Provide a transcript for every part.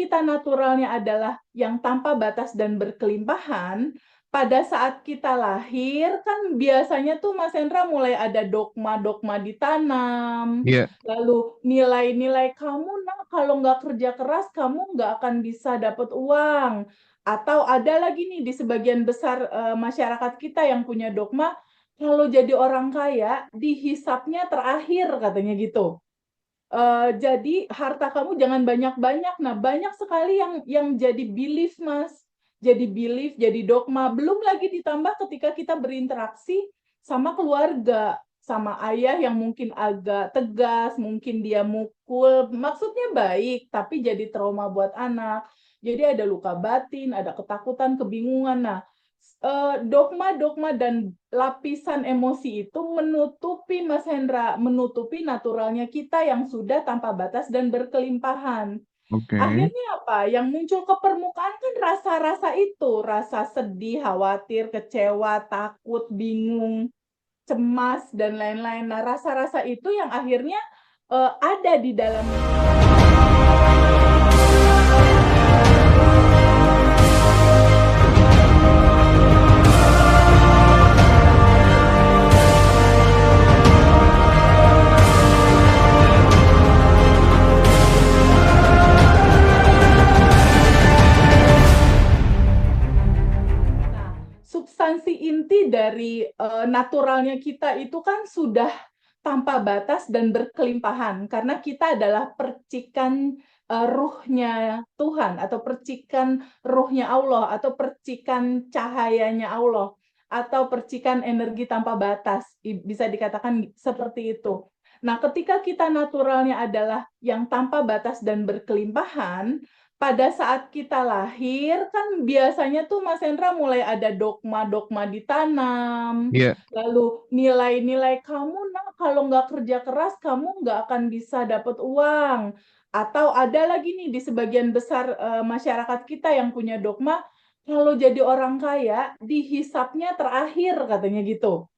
kita naturalnya adalah yang tanpa batas dan berkelimpahan, pada saat kita lahir kan biasanya tuh Mas Hendra mulai ada dogma-dogma ditanam, Iya, lalu nilai-nilai kamu nak kalau nggak kerja keras kamu nggak akan bisa dapat uang. Atau ada lagi nih di sebagian besar masyarakat kita yang punya dogma, kalau jadi orang kaya dihisapnya terakhir katanya gitu. Jadi harta kamu jangan banyak-banyak. Nah, banyak sekali yang jadi belief, Mas. Jadi belief, jadi dogma. Belum lagi ditambah ketika kita berinteraksi sama keluarga, sama ayah yang mungkin agak tegas, mungkin dia mukul, maksudnya baik, tapi jadi trauma buat anak. Jadi ada luka batin, ada ketakutan, kebingungan. Nah, dogma-dogma dan lapisan emosi itu menutupi Mas Hendra, menutupi naturalnya kita yang sudah tanpa batas dan berkelimpahan. oke. Akhirnya apa? Yang muncul ke permukaan kan rasa-rasa itu, rasa sedih, khawatir, kecewa, takut, bingung, cemas dan lain-lain. Nah, rasa-rasa itu yang akhirnya ada di dalam. Nah, substansi inti dari naturalnya kita itu kan sudah tanpa batas dan berkelimpahan karena kita adalah percikan ruhnya Tuhan atau percikan ruhnya Allah atau percikan cahayanya Allah atau percikan energi tanpa batas, bisa dikatakan seperti itu. Nah, ketika kita naturalnya adalah yang tanpa batas dan berkelimpahan, pada saat kita lahir kan biasanya tuh Mas Hendra mulai ada dogma-dogma ditanam, Iya, lalu nilai-nilai kamu nak kalau nggak kerja keras kamu nggak akan bisa dapat uang. Atau ada lagi nih di sebagian besar masyarakat kita yang punya dogma, kalau jadi orang kaya dihisapnya terakhir katanya gitu.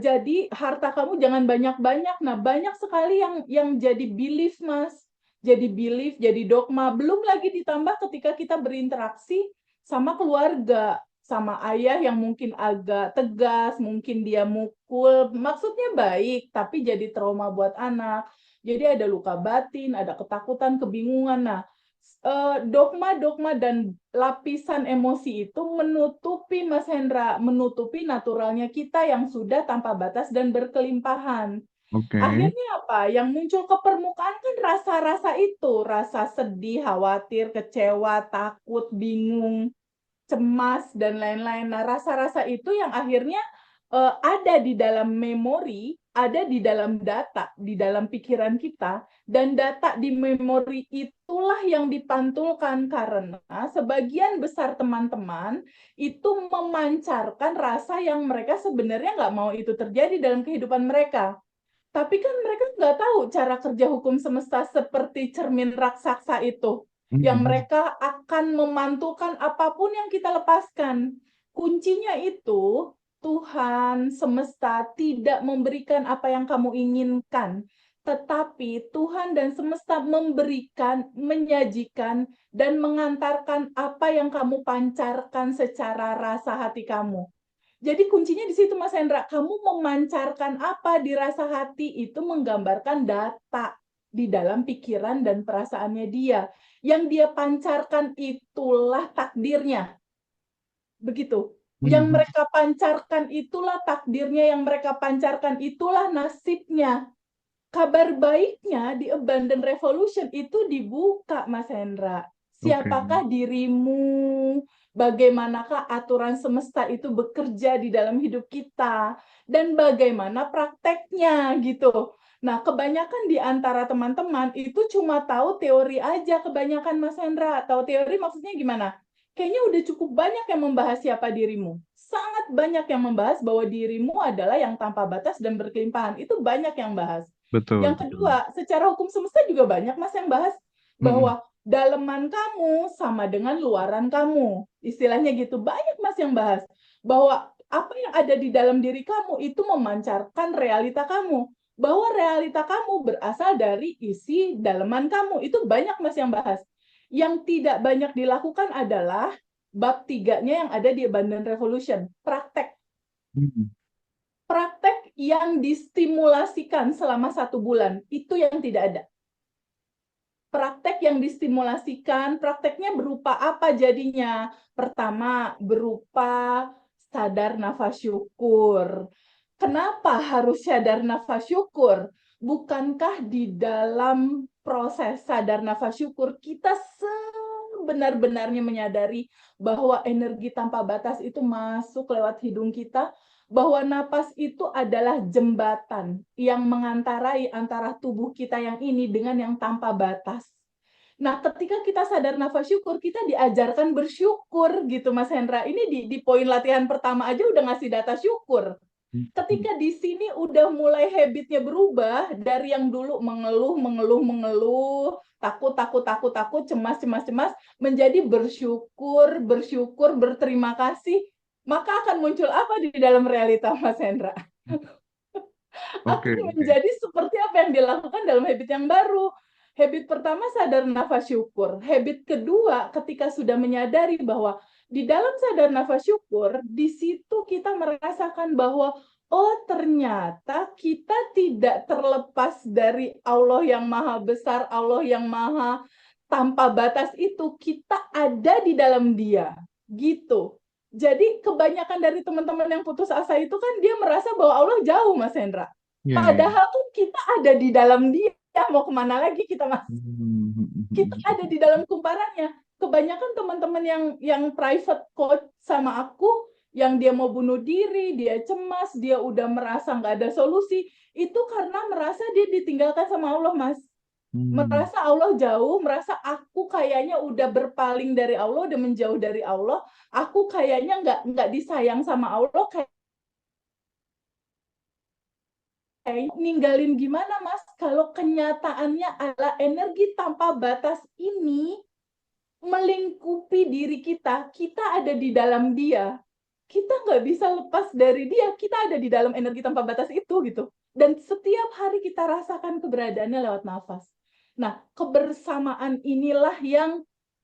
Jadi harta kamu jangan banyak-banyak. Nah, banyak sekali yang jadi belief, Mas. Jadi belief, jadi dogma. Belum lagi ditambah ketika kita berinteraksi sama keluarga, sama ayah yang mungkin agak tegas, mungkin dia mukul, maksudnya baik, tapi jadi trauma buat anak. Jadi ada luka batin, ada ketakutan, kebingungan. Nah, dogma-dogma dan lapisan emosi itu menutupi Mas Hendra, menutupi naturalnya kita yang sudah tanpa batas dan berkelimpahan. oke. Akhirnya apa? Yang muncul ke permukaan kan rasa-rasa itu, rasa sedih, khawatir, kecewa, takut, bingung, cemas dan lain-lain. Nah, rasa-rasa itu yang akhirnya ada di dalam memori, ada di dalam data, di dalam pikiran kita, dan data di memori itulah yang dipantulkan karena sebagian besar teman-teman itu memancarkan rasa yang mereka sebenarnya nggak mau itu terjadi dalam kehidupan mereka. Tapi kan mereka nggak tahu cara kerja hukum semesta seperti cermin raksasa itu, yang Mhm. mereka akan memantulkan apapun yang kita lepaskan. Kuncinya itu, Tuhan semesta tidak memberikan apa yang kamu inginkan, tetapi Tuhan dan semesta memberikan, menyajikan, dan mengantarkan apa yang kamu pancarkan secara rasa hati kamu. Jadi kuncinya di situ Mas Hendra, kamu memancarkan apa di rasa hati itu menggambarkan data di dalam pikiran dan perasaannya dia. Yang dia pancarkan itulah takdirnya. Begitu. Yang Mhm. mereka pancarkan itulah takdirnya, yang mereka pancarkan itulah nasibnya. Kabar baiknya di Abundant Revolution itu dibuka, Mas Hendra. Oke. Siapakah dirimu? Bagaimanakah aturan semesta itu bekerja di dalam hidup kita? Dan bagaimana prakteknya gitu. Nah, kebanyakan di antara teman-teman itu cuma tahu teori aja kebanyakan Mas Hendra. Tahu teori maksudnya gimana? Kayaknya udah cukup banyak yang membahas siapa dirimu. Sangat banyak yang membahas bahwa dirimu adalah yang tanpa batas dan berkelimpahan. Itu banyak yang bahas. Betul, Yang betul. kedua, secara hukum semesta juga banyak Mas yang bahas Mhm. bahwa daleman kamu sama dengan luaran kamu. Istilahnya gitu. Banyak Mas yang bahas bahwa apa yang ada di dalam diri kamu itu memancarkan realita kamu. Bahwa realita kamu berasal dari isi daleman kamu. Itu banyak Mas yang bahas. Yang tidak banyak dilakukan adalah bab 3-nya yang ada di Abundant Revolution, praktek. Hmm. Praktek yang distimulasikan selama 1 bulan, itu yang tidak ada. Praktek yang distimulasikan, prakteknya berupa apa jadinya? Pertama, berupa sadar nafas syukur. Kenapa harus sadar nafas syukur? Bukankah di dalam proses sadar nafas syukur kita sebenar-benarnya menyadari bahwa energi tanpa batas itu masuk lewat hidung kita, bahwa napas itu adalah jembatan yang mengantarai antara tubuh kita yang ini dengan yang tanpa batas. Nah, ketika kita sadar nafas syukur, kita diajarkan bersyukur gitu, Mas Hendra. Ini di poin latihan pertama aja udah ngasih data syukur. Ketika di sini udah mulai habitnya berubah dari yang dulu mengeluh, takut, cemas, menjadi bersyukur, berterima kasih, maka akan muncul apa di dalam realita, Mas Hendra? Oke, Akan oke. menjadi seperti apa yang dilakukan dalam habit yang baru. Habit pertama sadar nafas syukur. Habit kedua ketika sudah menyadari bahwa di dalam sadar nafas syukur, di situ kita merasakan bahwa oh ternyata kita tidak terlepas dari Allah yang maha besar, Allah yang maha tanpa batas itu, kita ada di dalam Dia. Gitu. Jadi kebanyakan dari teman-teman yang putus asa itu kan dia merasa bahwa Allah jauh, Mas Hendra. Iya, iya. Padahal tuh kita ada di dalam Dia. Mau kemana lagi kita, Mas? Kita ada di dalam kumparannya. Kebanyakan teman-teman yang private coach sama aku, yang dia mau bunuh diri, dia cemas, dia udah merasa nggak ada solusi, itu karena merasa dia ditinggalkan sama Allah, Mas. Hmm. Merasa Allah jauh, merasa aku kayaknya udah berpaling dari Allah, udah menjauh dari Allah, aku kayaknya nggak disayang sama Allah, kayak ninggalin gimana, Mas? Kalau kenyataannya adalah energi tanpa batas ini melingkupi diri kita, kita ada di dalam Dia. Kita nggak bisa lepas dari Dia, kita ada di dalam energi tanpa batas itu gitu. Dan setiap hari kita rasakan keberadaannya lewat nafas. Nah, kebersamaan inilah yang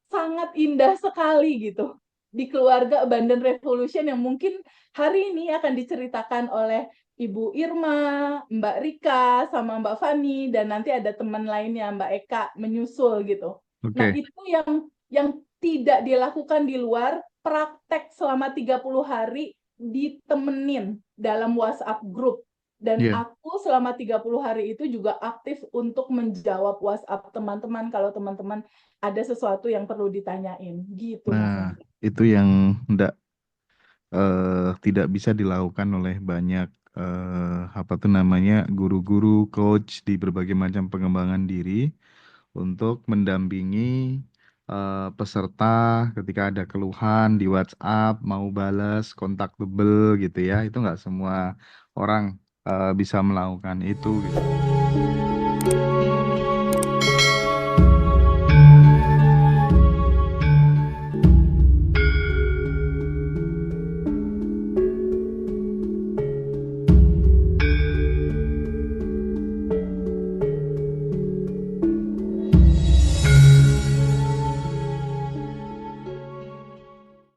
sangat indah sekali gitu di keluarga Abundant Revolution yang mungkin hari ini akan diceritakan oleh Ibu Irma, Mbak Rika, sama Mbak Fani, dan nanti ada teman lainnya, Mbak Eka, menyusul gitu. Nah, Oke. itu yang tidak dilakukan di luar, praktek selama 30 hari ditemenin dalam WhatsApp group. Dan Iya. aku selama 30 hari itu juga aktif untuk menjawab WhatsApp teman-teman kalau teman-teman ada sesuatu yang perlu ditanyain. Gitu, Mas Nah, Hendra. itu yang tidak bisa dilakukan oleh banyak apa tuh namanya guru-guru, coach di berbagai macam pengembangan diri untuk mendampingi peserta ketika ada keluhan di WhatsApp, mau balas, kontaktabel gitu ya. Itu nggak semua orang bisa melakukan itu gitu.